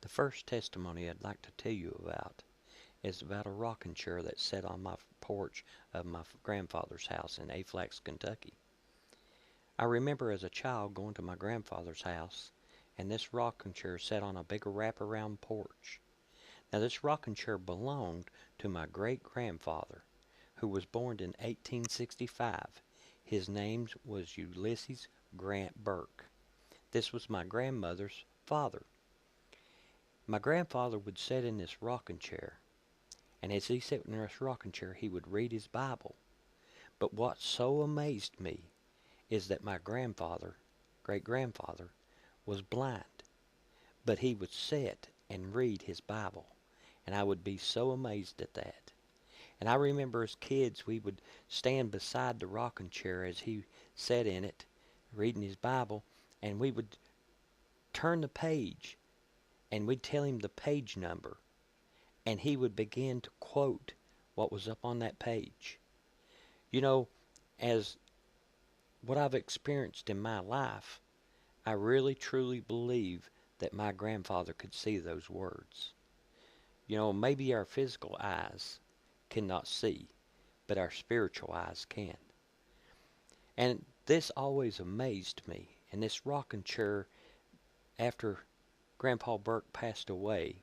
The first testimony I'd like to tell you about is about a rocking chair that sat on my porch of my grandfather's house in Aflax, Kentucky. I remember as a child going to my grandfather's house, and this rocking chair sat on a big wraparound porch. Now, this rocking chair belonged to my great-grandfather, who was born in 1865. His name was Ulysses Grant Burke. This was my grandmother's father. My grandfather would sit in this rocking chair, and as he sat in this rocking chair, he would read his Bible. But what so amazed me is that my grandfather, great-grandfather, was blind, but he would sit and read his Bible, and I would be so amazed at that. And I remember as kids, we would stand beside the rocking chair as he sat in it, reading his Bible, and we would turn the page, and we'd tell him the page number, and he would begin to quote what was up on that page. You know, as what I've experienced in my life, I really truly believe that my grandfather could see those words. You know, maybe our physical eyes cannot see, but our spiritual eyes can. And this always amazed me. And this rocking chair, after Grandpa Burke passed away,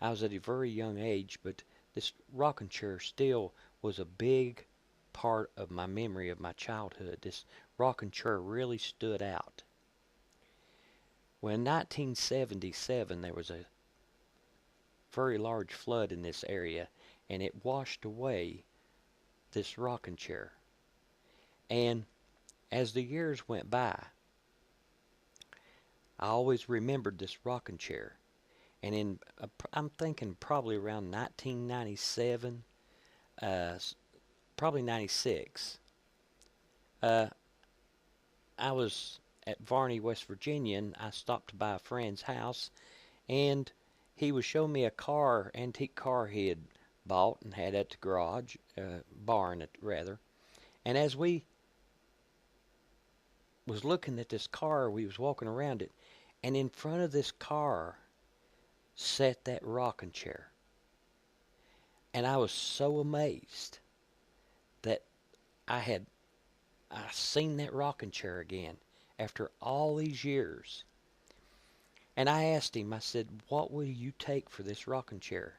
I was at a very young age, but this rocking chair still was a big part of my memory of my childhood. This rocking chair really stood out. Well, in 1977, there was a very large flood in this area, and it washed away this rocking chair. And as the years went by, I always remembered this rocking chair. And I'm thinking probably around 1997, probably 96. Uh, I was at Varney, West Virginia, and I stopped by a friend's house, and he was showing me a antique car he had bought and had at the garage, barn rather. And as we was looking at this car, we was walking around it, and in front of this car sat that rocking chair. And I was so amazed that I seen that rocking chair again after all these years. And I asked him, I said, "What will you take for this rocking chair?"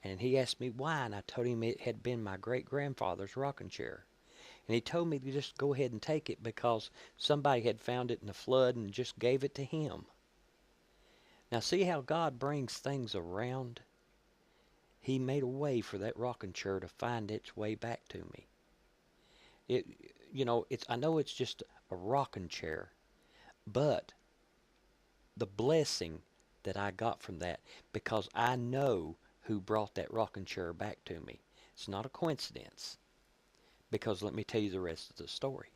And he asked me why, and I told him it had been my great-grandfather's rocking chair. And he told me to just go ahead and take it because somebody had found it in the flood and just gave it to him. Now see how God brings things around? He made a way for that rocking chair to find its way back to me. I know it's just a rocking chair, but the blessing that I got from that, because I know who brought that rocking chair back to me. It's not a coincidence, because let me tell you the rest of the story.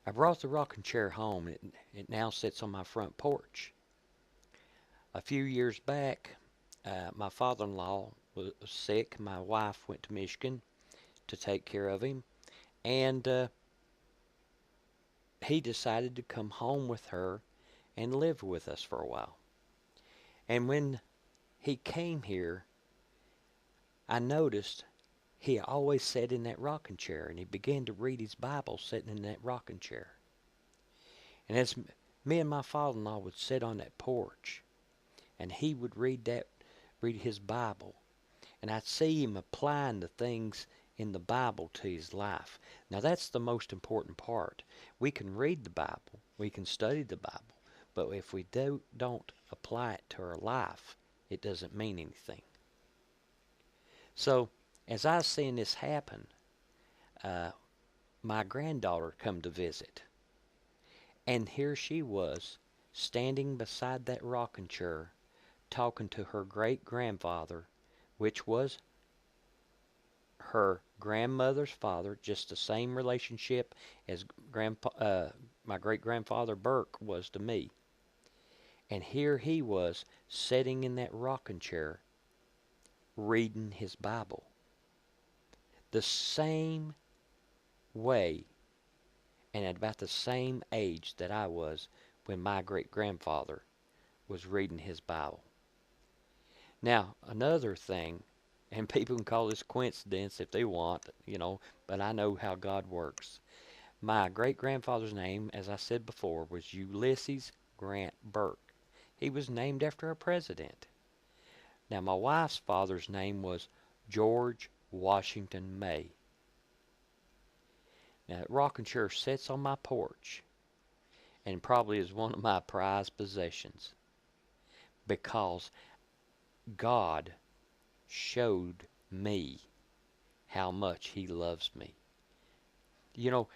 I brought the rocking chair home, and it now sits on my front porch. A few years back, my father-in-law was sick. My wife went to Michigan to take care of him, and he decided to come home with her and live with us for a while. And when he came here, I noticed he always sat in that rocking chair, and he began to read his Bible sitting in that rocking chair. And as me and my father-in-law would sit on that porch, and he would read his Bible, and I'd see him applying the things in the Bible to his life. Now that's the most important part. We can read the Bible, we can study the Bible, but if we don't apply it to our life, it doesn't mean anything. So as I was seeing this happen, my granddaughter come to visit, and here she was standing beside that rocking chair talking to her great-grandfather, which was her grandmother's father, just the same relationship as my great-grandfather Burke was to me. And here he was sitting in that rocking chair reading his Bible. The same way and at about the same age that I was when my great-grandfather was reading his Bible. Now, another thing, and people can call this coincidence if they want, but I know how God works. My great-grandfather's name, as I said before, was Ulysses Grant Burke. He was named after a president. Now, my wife's father's name was George Washington May. Now, that rocking chair sits on my porch and probably is one of my prized possessions because God showed me how much He loves me. You know,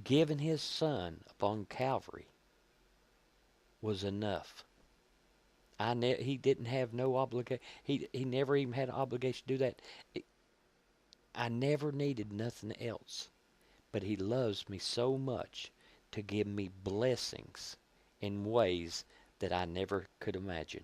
giving His Son upon Calvary was enough. He didn't have no obligation. He never even had an obligation to do that. I never needed nothing else. But He loves me so much to give me blessings in ways that I never could imagine.